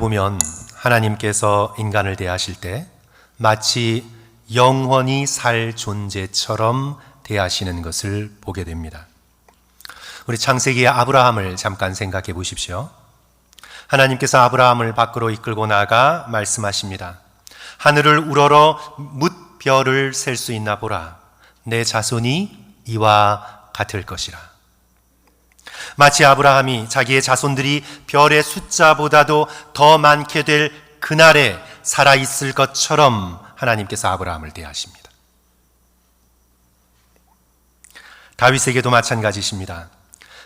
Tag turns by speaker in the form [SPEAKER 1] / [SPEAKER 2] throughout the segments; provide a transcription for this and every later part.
[SPEAKER 1] 보면 하나님께서 인간을 대하실 때 마치 영원히 살 존재처럼 대하시는 것을 보게 됩니다. 우리 창세기의 아브라함을 잠깐 생각해 보십시오. 하나님께서 아브라함을 밖으로 이끌고 나가 말씀하십니다. 하늘을 우러러 뭇별을 셀 수 있나 보라. 내 자손이 이와 같을 것이라. 마치 아브라함이 자기의 자손들이 별의 숫자보다도 더 많게 될 그날에 살아있을 것처럼 하나님께서 아브라함을 대하십니다. 다윗에게도 마찬가지십니다.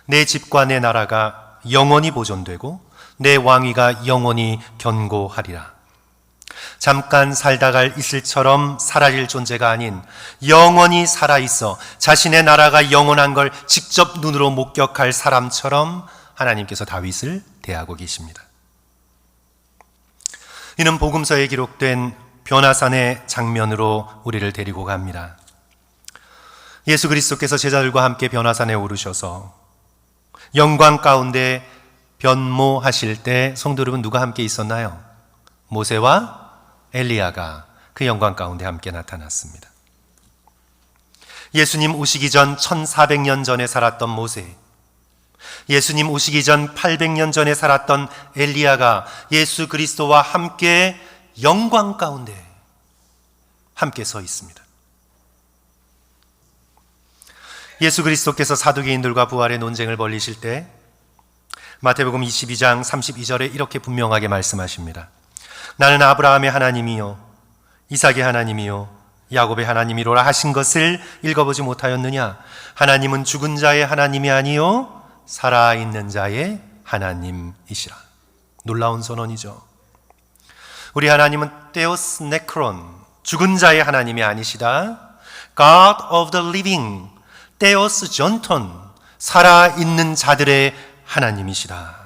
[SPEAKER 1] 내 집과 내 나라가 영원히 보존되고 내 왕위가 영원히 견고하리라. 잠깐 살다갈 이슬처럼 사라질 존재가 아닌 영원히 살아있어 자신의 나라가 영원한 걸 직접 눈으로 목격할 사람처럼 하나님께서 다윗을 대하고 계십니다. 이는 복음서에 기록된 변화산의 장면으로 우리를 데리고 갑니다. 예수 그리스도께서 제자들과 함께 변화산에 오르셔서 영광 가운데 변모하실 때 성도 여러분 누가 함께 있었나요? 모세와 엘리야가 그 영광 가운데 함께 나타났습니다. 예수님 오시기 전 1400년 전에 살았던 모세, 예수님 오시기 전 800년 전에 살았던 엘리야가 예수 그리스도와 함께 영광 가운데 함께 서 있습니다. 예수 그리스도께서 사두개인들과 부활의 논쟁을 벌이실 때 마태복음 22장 32절에 이렇게 분명하게 말씀하십니다. 나는 아브라함의 하나님이요 이삭의 하나님이요 야곱의 하나님이로라 하신 것을 읽어보지 못하였느냐? 하나님은 죽은 자의 하나님이 아니요 살아있는 자의 하나님이시라. 놀라운 선언이죠. 우리 하나님은 테오스 네크론, 죽은 자의 하나님이 아니시다. God of the living, 테오스 전톤, 살아있는 자들의 하나님이시다.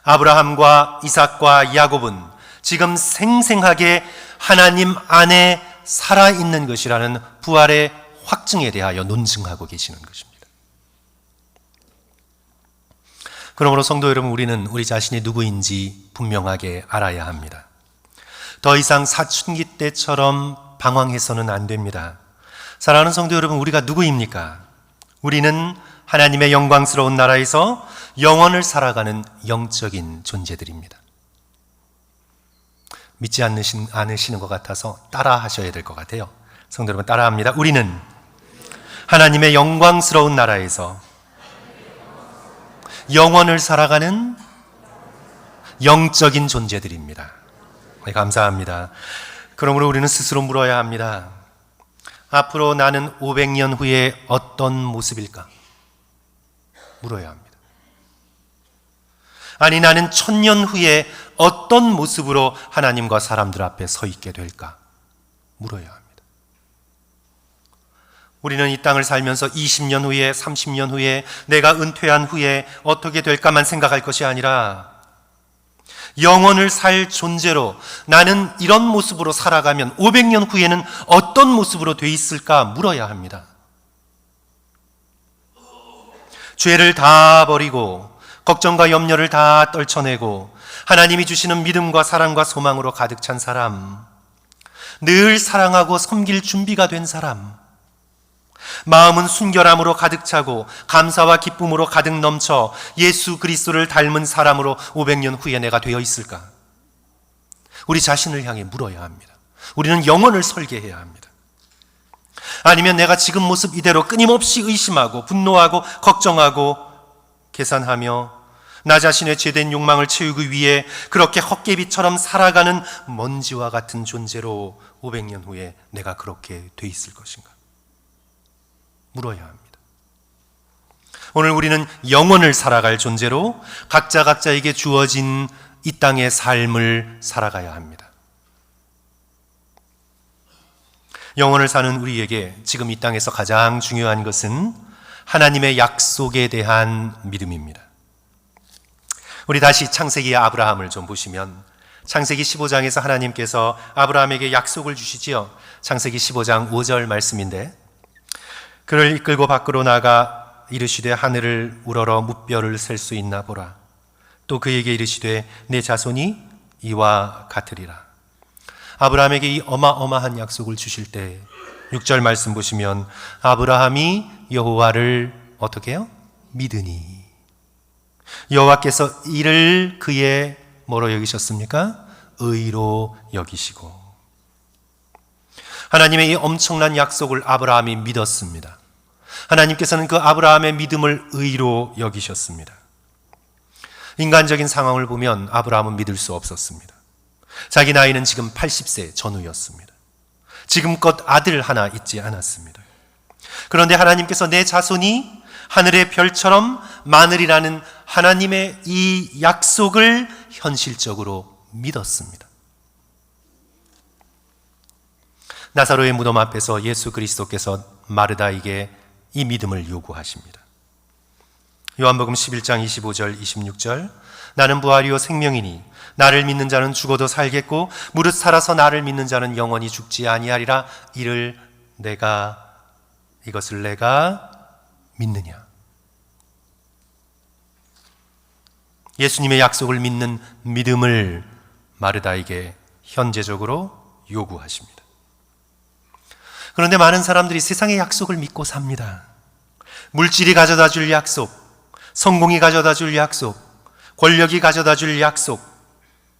[SPEAKER 1] 아브라함과 이삭과 야곱은 지금 생생하게 하나님 안에 살아있는 것이라는 부활의 확증에 대하여 논증하고 계시는 것입니다. 그러므로 성도 여러분, 우리는 우리 자신이 누구인지 분명하게 알아야 합니다. 더 이상 사춘기 때처럼 방황해서는 안 됩니다. 사랑하는 성도 여러분, 우리가 누구입니까? 우리는 하나님의 영광스러운 나라에서 영원을 살아가는 영적인 존재들입니다. 믿지 않으시는 것 같아서 따라 하셔야 될 것 같아요. 성도 여러분 따라합니다. 우리는 하나님의 영광스러운 나라에서 영원을 살아가는 영적인 존재들입니다. 네, 감사합니다. 그러므로 우리는 스스로 물어야 합니다. 앞으로 나는 500년 후에 어떤 모습일까? 물어야 합니다. 아니, 나는 1000년 후에 어떤 모습으로 하나님과 사람들 앞에 서 있게 될까? 물어야 합니다. 우리는 이 땅을 살면서 20년 후에, 30년 후에, 내가 은퇴한 후에 어떻게 될까만 생각할 것이 아니라 영원을 살 존재로 나는 이런 모습으로 살아가면 500년 후에는 어떤 모습으로 돼 있을까 물어야 합니다. 죄를 다 버리고 걱정과 염려를 다 떨쳐내고 하나님이 주시는 믿음과 사랑과 소망으로 가득 찬 사람, 늘 사랑하고 섬길 준비가 된 사람, 마음은 순결함으로 가득 차고 감사와 기쁨으로 가득 넘쳐 예수 그리스도를 닮은 사람으로 500년 후에 내가 되어 있을까? 우리 자신을 향해 물어야 합니다. 우리는 영혼을 설계해야 합니다. 아니면 내가 지금 모습 이대로 끊임없이 의심하고 분노하고 걱정하고 계산하며 나 자신의 죄된 욕망을 채우기 위해 그렇게 헛개비처럼 살아가는 먼지와 같은 존재로 500년 후에 내가 그렇게 돼 있을 것인가? 물어야 합니다. 오늘 우리는 영원을 살아갈 존재로 각자에게 주어진 이 땅의 삶을 살아가야 합니다. 영원을 사는 우리에게 지금 이 땅에서 가장 중요한 것은 하나님의 약속에 대한 믿음입니다. 우리 다시 창세기의 아브라함을 좀 보시면 창세기 15장에서 하나님께서 아브라함에게 약속을 주시지요. 창세기 15장 5절 말씀인데, 그를 이끌고 밖으로 나가 이르시되 하늘을 우러러 뭇별을 셀 수 있나 보라. 또 그에게 이르시되 내 자손이 이와 같으리라. 아브라함에게 이 어마어마한 약속을 주실 때 6절 말씀 보시면 아브라함이 여호와를 어떻게 해요? 믿으니 여호와께서 이를 그의 뭐로 여기셨습니까? 의로 여기시고. 하나님의 이 엄청난 약속을 아브라함이 믿었습니다. 하나님께서는 그 아브라함의 믿음을 의로 여기셨습니다. 인간적인 상황을 보면 아브라함은 믿을 수 없었습니다. 자기 나이는 지금 80세 전후였습니다. 지금껏 아들 하나 있지 않았습니다. 그런데 하나님께서 내 자손이 하늘의 별처럼 많으리라는 하나님의 이 약속을 현실적으로 믿었습니다. 나사로의 무덤 앞에서 예수 그리스도께서 마르다에게 이 믿음을 요구하십니다. 요한복음 11장 25절 26절 나는 부활이요 생명이니 나를 믿는 자는 죽어도 살겠고 무릇 살아서 나를 믿는 자는 영원히 죽지 아니하리라. 이것을 내가 믿느냐. 예수님의 약속을 믿는 믿음을 마르다에게 현재적으로 요구하십니다. 그런데 많은 사람들이 세상의 약속을 믿고 삽니다. 물질이 가져다 줄 약속, 성공이 가져다 줄 약속, 권력이 가져다 줄 약속,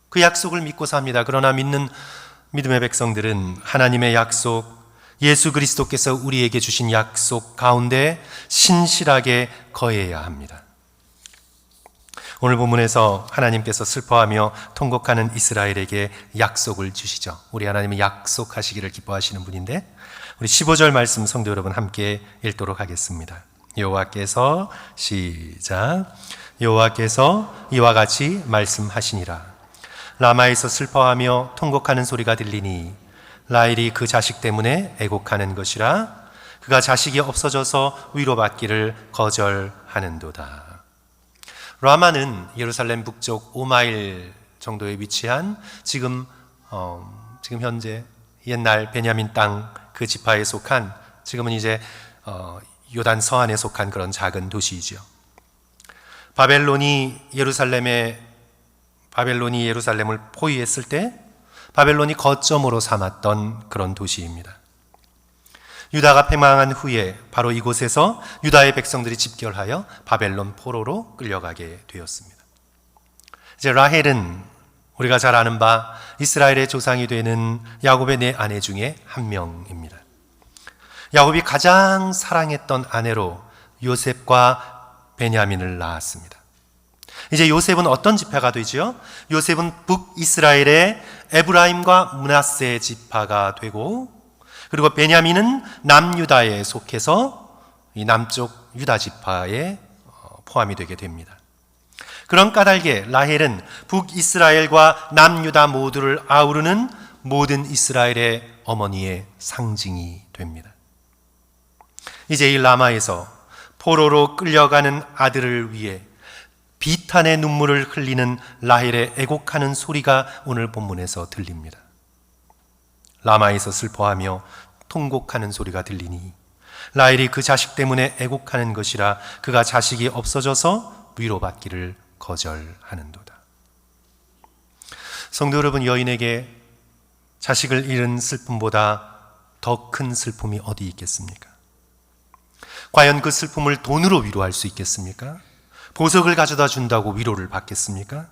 [SPEAKER 1] 그 약속을 믿고 삽니다. 그러나 믿음의 백성들은 하나님의 약속, 예수 그리스도께서 우리에게 주신 약속 가운데 신실하게 거해야 합니다. 오늘 본문에서 하나님께서 슬퍼하며 통곡하는 이스라엘에게 약속을 주시죠. 우리 하나님은 약속하시기를 기뻐하시는 분인데 우리 15절 말씀 성도 여러분 함께 읽도록 하겠습니다. 여호와께서 시작. 여호와께서 이와 같이 말씀하시니라. 라마에서 슬퍼하며 통곡하는 소리가 들리니 라헬이 그 자식 때문에 애곡하는 것이라. 그가 자식이 없어져서 위로받기를 거절하는도다. 라마는 예루살렘 북쪽 5마일 정도에 위치한 지금 현재 옛날 베냐민 땅 그 지파에 속한, 지금은 이제 요단 서안에 속한 그런 작은 도시이죠. 바벨론이 예루살렘을 포위했을 때 바벨론이 거점으로 삼았던 그런 도시입니다. 유다가 패망한 후에 바로 이곳에서 유다의 백성들이 집결하여 바벨론 포로로 끌려가게 되었습니다. 이제 라헬은 우리가 잘 아는 바 이스라엘의 조상이 되는 야곱의 네 아내 중에 한 명입니다. 야곱이 가장 사랑했던 아내로 요셉과 베냐민을 낳았습니다. 이제 요셉은 어떤 지파가 되지요? 요셉은 북이스라엘의 에브라임과 므낫세 지파가 되고, 그리고 베냐민은 남유다에 속해서 이 남쪽 유다 지파에 포함이 되게 됩니다. 그런 까닭에 라헬은 북이스라엘과 남유다 모두를 아우르는 모든 이스라엘의 어머니의 상징이 됩니다. 이제 이 라마에서 포로로 끌려가는 아들을 위해 비탄의 눈물을 흘리는 라헬의 애곡하는 소리가 오늘 본문에서 들립니다. 라마에서 슬퍼하며 통곡하는 소리가 들리니 라헬이 그 자식 때문에 애곡하는 것이라. 그가 자식이 없어져서 위로받기를 거절하는도다. 성도 여러분, 여인에게 자식을 잃은 슬픔보다 더 큰 슬픔이 어디 있겠습니까? 과연 그 슬픔을 돈으로 위로할 수 있겠습니까? 보석을 가져다 준다고 위로를 받겠습니까?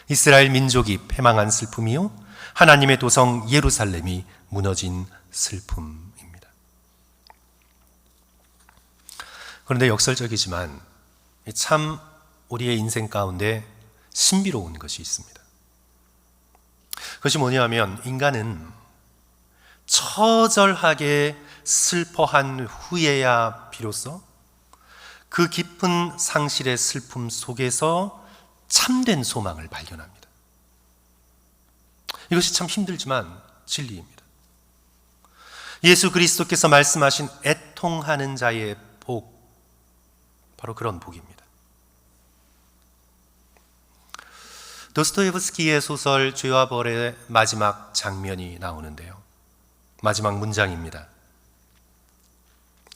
[SPEAKER 1] 이스라엘 민족이 패망한 슬픔이요, 하나님의 도성 예루살렘이 무너진 슬픔입니다. 그런데 역설적이지만 참 우리의 인생 가운데 신비로운 것이 있습니다. 그것이 뭐냐면 인간은 처절하게 슬퍼한 후에야 비로소 그 깊은 상실의 슬픔 속에서 참된 소망을 발견합니다. 이것이 참 힘들지만 진리입니다. 예수 그리스도께서 말씀하신 애통하는 자의 복, 바로 그런 복입니다. 도스토예브스키의 소설 죄와 벌의 마지막 장면이 나오는데요. 마지막 문장입니다.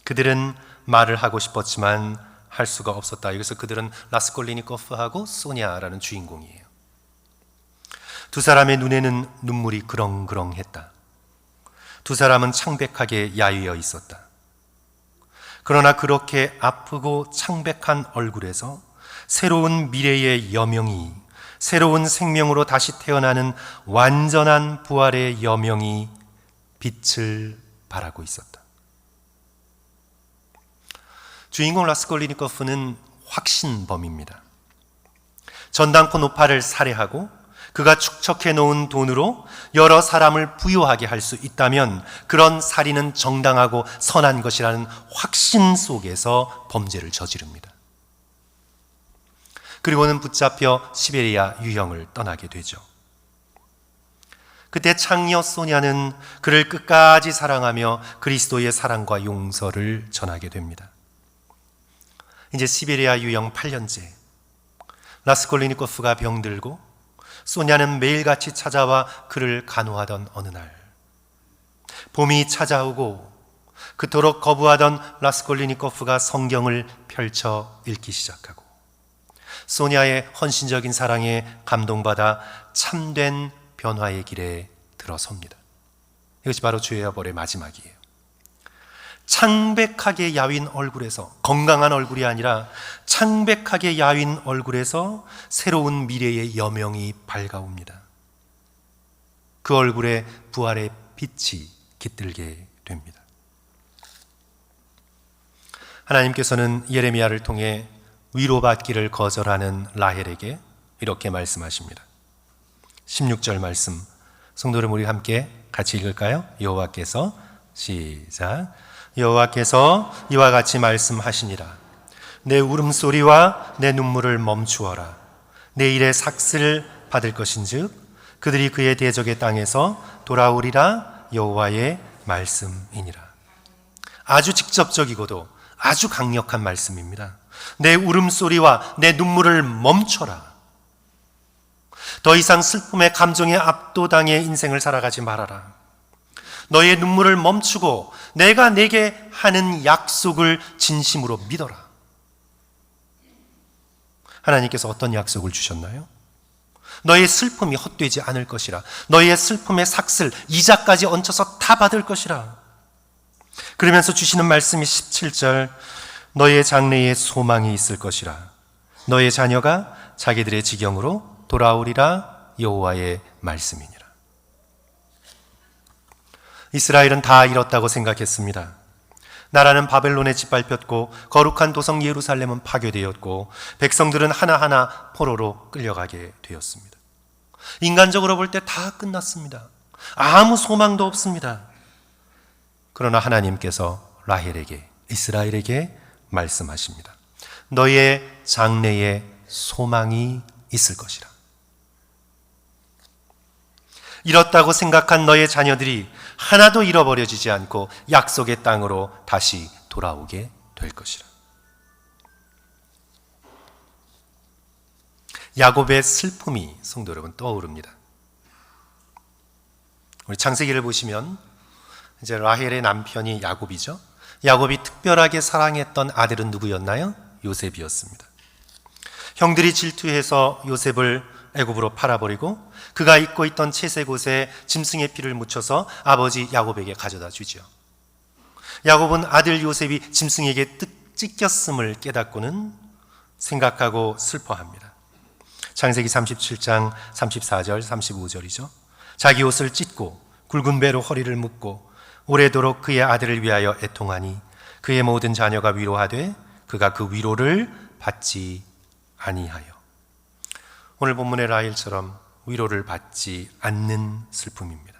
[SPEAKER 1] 그들은 말을 하고 싶었지만 할 수가 없었다. 여기서 그들은 라스콜리니코프하고 소냐라는 주인공이에요. 두 사람의 눈에는 눈물이 그렁그렁했다. 두 사람은 창백하게 야위어 있었다. 그러나 그렇게 아프고 창백한 얼굴에서 새로운 미래의 여명이, 새로운 생명으로 다시 태어나는 완전한 부활의 여명이 빛을 발하고 있었다. 주인공 라스콜리니코프는 확신범입니다. 전당포 노파를 살해하고 그가 축적해 놓은 돈으로 여러 사람을 부유하게 할 수 있다면 그런 살인은 정당하고 선한 것이라는 확신 속에서 범죄를 저지릅니다. 그리고는 붙잡혀 시베리아 유형을 떠나게 되죠. 그때 창녀 소냐는 그를 끝까지 사랑하며 그리스도의 사랑과 용서를 전하게 됩니다. 이제 시베리아 유형 8년째, 라스콜리니코프가 병들고 소냐는 매일같이 찾아와 그를 간호하던 어느 날, 봄이 찾아오고 그토록 거부하던 라스콜리니코프가 성경을 펼쳐 읽기 시작하고 소냐의 헌신적인 사랑에 감동받아 참된 변화의 길에 들어섭니다. 이것이 바로 주의 여벌의 마지막이에요. 창백하게 야윈 얼굴에서, 건강한 얼굴이 아니라 창백하게 야윈 얼굴에서 새로운 미래의 여명이 밝아옵니다. 그 얼굴에 부활의 빛이 깃들게 됩니다. 하나님께서는 예레미야를 통해 위로받기를 거절하는 라헬에게 이렇게 말씀하십니다. 16절 말씀, 성도들 우리 함께 같이 읽을까요? 여호와께서, 시작. 여호와께서 이와 같이 말씀하시니라. 내 울음소리와 내 눈물을 멈추어라. 내 일의 삭슬 받을 것인즉 그들이 그의 대적의 땅에서 돌아오리라. 여호와의 말씀이니라. 아주 직접적이고도 아주 강력한 말씀입니다. 내 울음소리와 내 눈물을 멈춰라. 더 이상 슬픔의 감정에 압도당해 인생을 살아가지 말아라. 너의 눈물을 멈추고 내가 내게 하는 약속을 진심으로 믿어라. 하나님께서 어떤 약속을 주셨나요? 너의 슬픔이 헛되지 않을 것이라. 너의 슬픔의 삭슬, 이자까지 얹혀서 다 받을 것이라. 그러면서 주시는 말씀이 17절, 너의 장래에 소망이 있을 것이라. 너의 자녀가 자기들의 지경으로 돌아오리라. 여호와의 말씀이니라. 이스라엘은 다 잃었다고 생각했습니다. 나라는 바벨론에 짓밟혔고 거룩한 도성 예루살렘은 파괴되었고 백성들은 하나하나 포로로 끌려가게 되었습니다. 인간적으로 볼 때 다 끝났습니다. 아무 소망도 없습니다. 그러나 하나님께서 라헬에게, 이스라엘에게 말씀하십니다. 너의 장래에 소망이 있을 것이라. 잃었다고 생각한 너의 자녀들이 하나도 잃어버려지지 않고 약속의 땅으로 다시 돌아오게 될 것이라. 야곱의 슬픔이 성도 여러분 떠오릅니다. 우리 창세기를 보시면 이제 라헬의 남편이 야곱이죠. 야곱이 특별하게 사랑했던 아들은 누구였나요? 요셉이었습니다. 형들이 질투해서 요셉을 애굽으로 팔아버리고 그가 입고 있던 채색 옷에 짐승의 피를 묻혀서 아버지 야곱에게 가져다 주죠. 야곱은 아들 요셉이 짐승에게 찢겼음을 깨닫고는 생각하고 슬퍼합니다. 창세기 37장 34절 35절이죠. 자기 옷을 찢고 굵은 배로 허리를 묶고 오래도록 그의 아들을 위하여 애통하니 그의 모든 자녀가 위로하되 그가 그 위로를 받지 아니하여. 오늘 본문의 라헬처럼 위로를 받지 않는 슬픔입니다.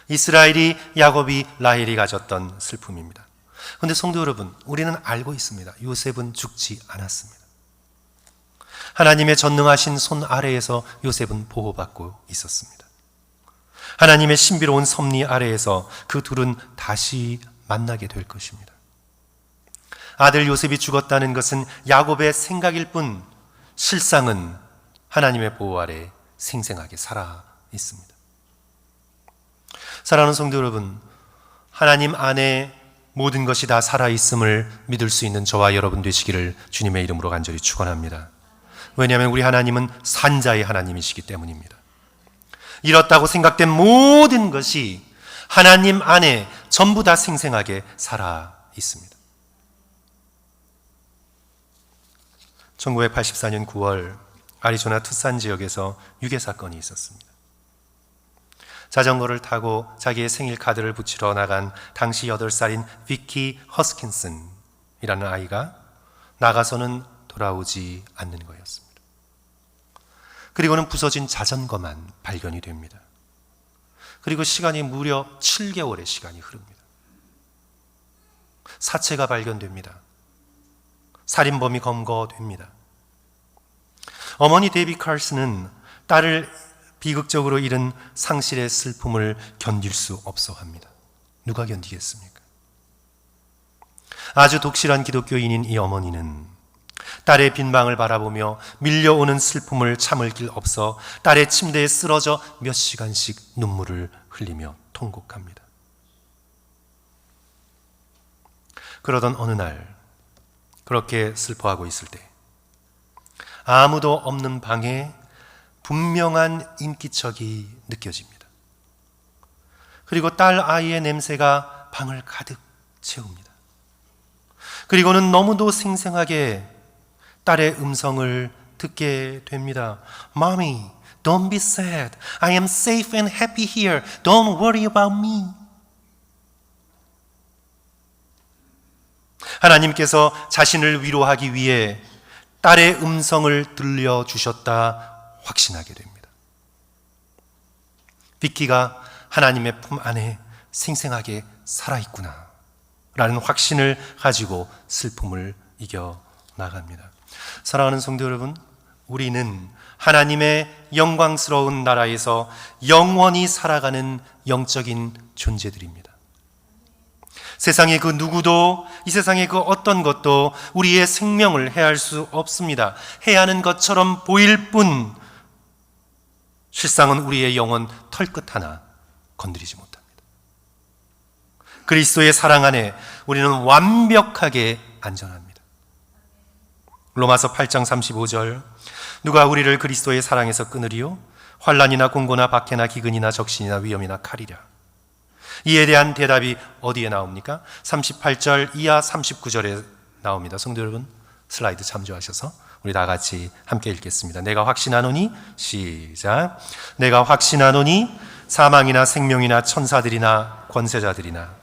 [SPEAKER 1] 이스라엘이 야곱이 라헬이 가졌던 슬픔입니다. 그런데 성도 여러분, 우리는 알고 있습니다. 요셉은 죽지 않았습니다. 하나님의 전능하신 손 아래에서 요셉은 보호받고 있었습니다. 하나님의 신비로운 섭리 아래에서 그 둘은 다시 만나게 될 것입니다. 아들 요셉이 죽었다는 것은 야곱의 생각일 뿐 실상은 하나님의 보호 아래 생생하게 살아 있습니다. 사랑하는 성도 여러분, 하나님 안에 모든 것이 다 살아있음을 믿을 수 있는 저와 여러분 되시기를 주님의 이름으로 간절히 축원합니다. 왜냐하면 우리 하나님은 산자의 하나님이시기 때문입니다. 잃었다고 생각된 모든 것이 하나님 안에 전부 다 생생하게 살아 있습니다. 1984년 9월 아리조나 투산 지역에서 유괴 사건이 있었습니다. 자전거를 타고 자기의 생일 카드를 붙이러 나간 당시 8살인 비키 허스킨슨이라는 아이가 나가서는 돌아오지 않는 거였습니다. 그리고는 부서진 자전거만 발견이 됩니다. 그리고 시간이 무려 7개월의 시간이 흐릅니다. 사체가 발견됩니다. 살인범이 검거됩니다. 어머니 데이비 칼슨은 딸을 비극적으로 잃은 상실의 슬픔을 견딜 수 없어 합니다. 누가 견디겠습니까? 아주 독실한 기독교인인 이 어머니는 딸의 빈방을 바라보며 밀려오는 슬픔을 참을 길 없어 딸의 침대에 쓰러져 몇 시간씩 눈물을 흘리며 통곡합니다. 그러던 어느 날 그렇게 슬퍼하고 있을 때 아무도 없는 방에 분명한 인기척이 느껴집니다. 그리고 딸 아이의 냄새가 방을 가득 채웁니다. 그리고는 너무도 생생하게 딸의 음성을 듣게 됩니다. Mommy, don't be sad. I am safe and happy here. Don't worry about me. 하나님께서 자신을 위로하기 위해 딸의 음성을 들려주셨다 확신하게 됩니다. 비키가 하나님의 품 안에 생생하게 살아있구나 라는 확신을 가지고 슬픔을 이겨나갑니다. 사랑하는 성도 여러분, 우리는 하나님의 영광스러운 나라에서 영원히 살아가는 영적인 존재들입니다. 세상의 그 누구도, 이 세상의 그 어떤 것도 우리의 생명을 해할 수 없습니다. 해하는 것처럼 보일 뿐 실상은 우리의 영혼 털끝 하나 건드리지 못합니다. 그리스도의 사랑 안에 우리는 완벽하게 안전합니다. 로마서 8장 35절, 누가 우리를 그리스도의 사랑에서 끊으리요? 환난이나 공고나 박해나 기근이나 적신이나 위험이나 칼이랴. 이에 대한 대답이 어디에 나옵니까? 38절 이하 39절에 나옵니다. 성도 여러분, 슬라이드 참조하셔서 우리 다 같이 함께 읽겠습니다. 내가 확신하노니, 시작. 내가 확신하노니 사망이나 생명이나 천사들이나 권세자들이나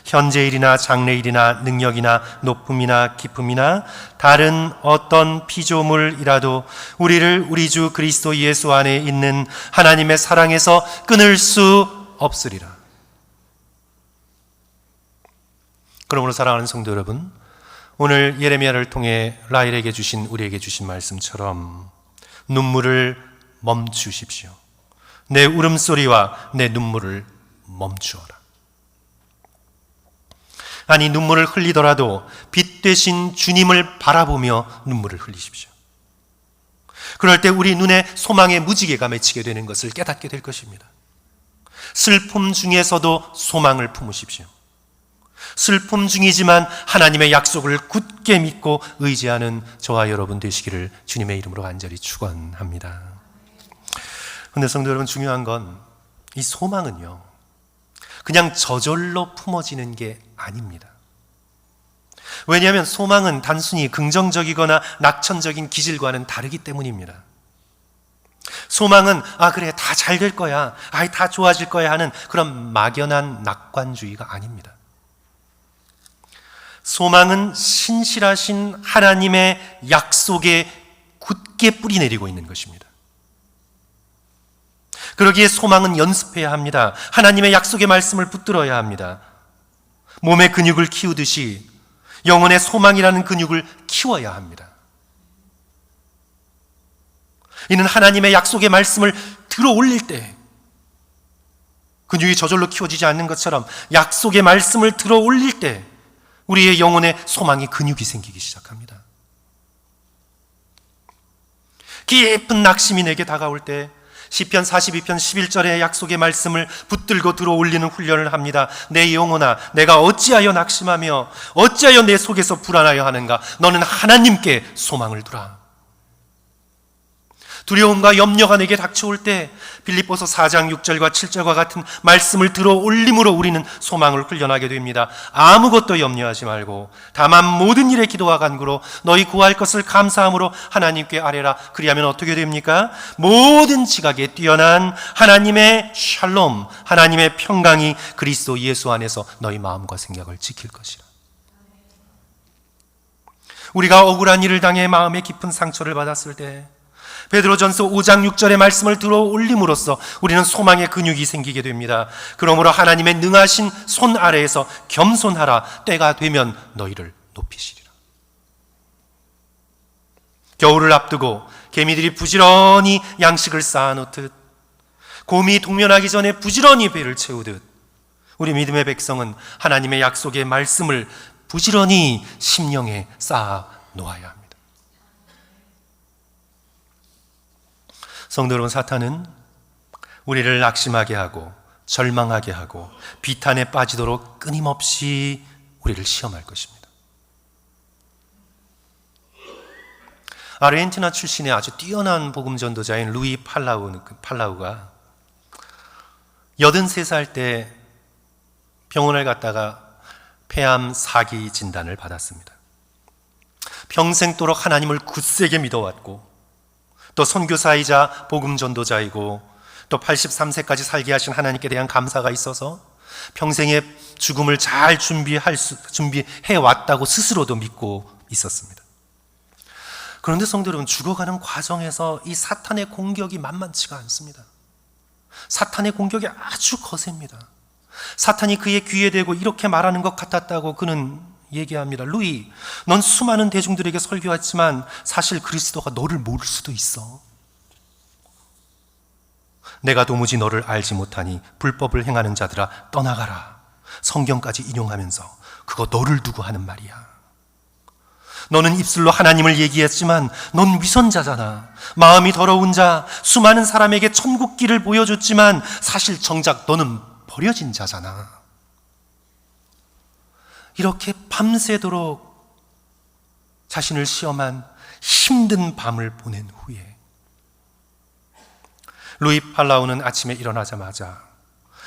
[SPEAKER 1] 현재일이나 장래일이나 능력이나 높음이나 깊음이나 다른 어떤 피조물이라도 우리를 우리 주 그리스도 예수 안에 있는 하나님의 사랑에서 끊을 수 없으리라. 그러므로 사랑하는 성도 여러분, 오늘 예레미야를 통해 라헬에게 주신, 우리에게 주신 말씀처럼 눈물을 멈추십시오. 내 울음소리와 내 눈물을 멈추어라. 아니, 눈물을 흘리더라도 빛 되신 주님을 바라보며 눈물을 흘리십시오. 그럴 때 우리 눈에 소망의 무지개가 맺히게 되는 것을 깨닫게 될 것입니다. 슬픔 중에서도 소망을 품으십시오. 슬픔 중이지만 하나님의 약속을 굳게 믿고 의지하는 저와 여러분 되시기를 주님의 이름으로 간절히 축원합니다. 그런데 성도 여러분, 중요한 건 이 소망은요, 그냥 저절로 품어지는 게 아닙니다. 왜냐하면 소망은 단순히 긍정적이거나 낙천적인 기질과는 다르기 때문입니다. 소망은 그래, 다 잘 될 거야, 다 좋아질 거야 하는 그런 막연한 낙관주의가 아닙니다. 소망은 신실하신 하나님의 약속에 굳게 뿌리내리고 있는 것입니다. 그러기에 소망은 연습해야 합니다. 하나님의 약속의 말씀을 붙들어야 합니다. 몸의 근육을 키우듯이 영혼의 소망이라는 근육을 키워야 합니다. 이는 하나님의 약속의 말씀을 들어 올릴 때 근육이 저절로 키워지지 않는 것처럼 약속의 말씀을 들어 올릴 때 우리의 영혼의 소망이 근육이 생기기 시작합니다. 깊은 낙심이 내게 다가올 때 시편 42편 11절의 약속의 말씀을 붙들고 들어올리는 훈련을 합니다. 내 영혼아, 내가 어찌하여 낙심하며 어찌하여 내 속에서 불안하여 하는가? 너는 하나님께 소망을 두라. 두려움과 염려가 내게 닥쳐올 때 빌립보서 4장 6절과 7절과 같은 말씀을 들어 올림으로 우리는 소망을 훈련하게 됩니다. 아무것도 염려하지 말고 다만 모든 일에 기도와 간구로 너희 구할 것을 감사함으로 하나님께 아뢰라. 그리하면 어떻게 됩니까? 모든 지각에 뛰어난 하나님의 샬롬, 하나님의 평강이 그리스도 예수 안에서 너희 마음과 생각을 지킬 것이라. 우리가 억울한 일을 당해 마음에 깊은 상처를 받았을 때 베드로전서 5장 6절의 말씀을 들어 올림으로써 우리는 소망의 근육이 생기게 됩니다. 그러므로 하나님의 능하신 손 아래에서 겸손하라. 때가 되면 너희를 높이시리라. 겨울을 앞두고 개미들이 부지런히 양식을 쌓아놓듯, 곰이 동면하기 전에 부지런히 배를 채우듯, 우리 믿음의 백성은 하나님의 약속의 말씀을 부지런히 심령에 쌓아 놓아야 합니다. 성도 여러분, 사탄은 우리를 낙심하게 하고 절망하게 하고 비탄에 빠지도록 끊임없이 우리를 시험할 것입니다. 아르헨티나 출신의 아주 뛰어난 복음 전도자인 루이 팔라우가 83살 때 병원을 갔다가 폐암 4기 진단을 받았습니다. 평생도록 하나님을 굳세게 믿어왔고 또 선교사이자 복음 전도자이고 또 83세까지 살게 하신 하나님께 대한 감사가 있어서 평생의 죽음을 잘 준비해 왔다고 스스로도 믿고 있었습니다. 그런데 성도 여러분, 죽어가는 과정에서 이 사탄의 공격이 만만치가 않습니다. 사탄의 공격이 아주 거셉니다. 사탄이 그의 귀에 대고 이렇게 말하는 것 같았다고 그는 얘기합니다. 루이, 넌 수많은 대중들에게 설교했지만 사실 그리스도가 너를 모를 수도 있어. 내가 도무지 너를 알지 못하니 불법을 행하는 자들아 떠나가라. 성경까지 인용하면서 그거 너를 두고 하는 말이야. 너는 입술로 하나님을 얘기했지만 넌 위선자잖아. 마음이 더러운 자, 수많은 사람에게 천국 길을 보여줬지만 사실 정작 너는 버려진 자잖아. 이렇게 밤새도록 자신을 시험한 힘든 밤을 보낸 후에 루이 팔라우는 아침에 일어나자마자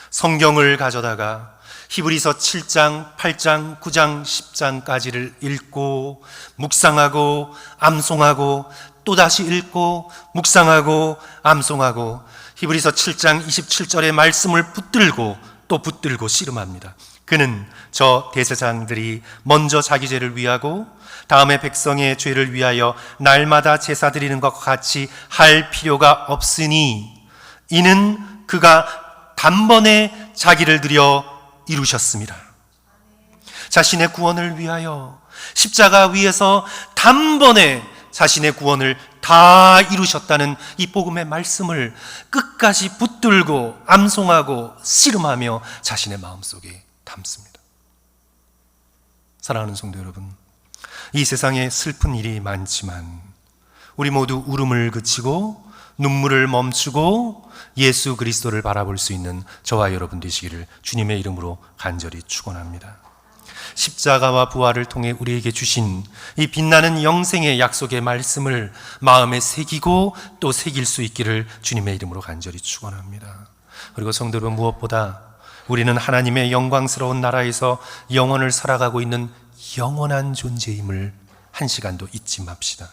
[SPEAKER 1] 성경을 가져다가 히브리서 7장, 8장, 9장, 10장까지를 읽고 묵상하고 암송하고 또다시 읽고 묵상하고 암송하고 히브리서 7장 27절의 말씀을 붙들고 또 붙들고 씨름합니다. 그는 저 대제사장들이 먼저 자기 죄를 위하고 다음에 백성의 죄를 위하여 날마다 제사 드리는 것과 같이 할 필요가 없으니 이는 그가 단번에 자기를 드려 이루셨습니다. 자신의 구원을 위하여 십자가 위에서 단번에 자신의 구원을 다 이루셨다는 이 복음의 말씀을 끝까지 붙들고 암송하고 씨름하며 자신의 마음속에 담습니다. 사랑하는 성도 여러분, 이 세상에 슬픈 일이 많지만 우리 모두 울음을 그치고 눈물을 멈추고 예수 그리스도를 바라볼 수 있는 저와 여러분 되시기를 주님의 이름으로 간절히 축원합니다. 십자가와 부활을 통해 우리에게 주신 이 빛나는 영생의 약속의 말씀을 마음에 새기고 또 새길 수 있기를 주님의 이름으로 간절히 축원합니다. 그리고 성도 여러분, 무엇보다 우리는 하나님의 영광스러운 나라에서 영원을 살아가고 있는 영원한 존재임을 한 시간도 잊지 맙시다.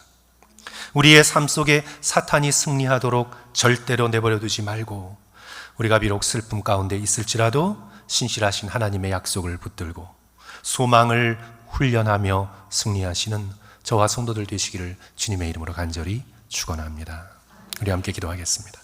[SPEAKER 1] 우리의 삶 속에 사탄이 승리하도록 절대로 내버려 두지 말고 우리가 비록 슬픔 가운데 있을지라도 신실하신 하나님의 약속을 붙들고 소망을 훈련하며 승리하시는 저와 성도들 되시기를 주님의 이름으로 간절히 축원합니다. 우리 함께 기도하겠습니다.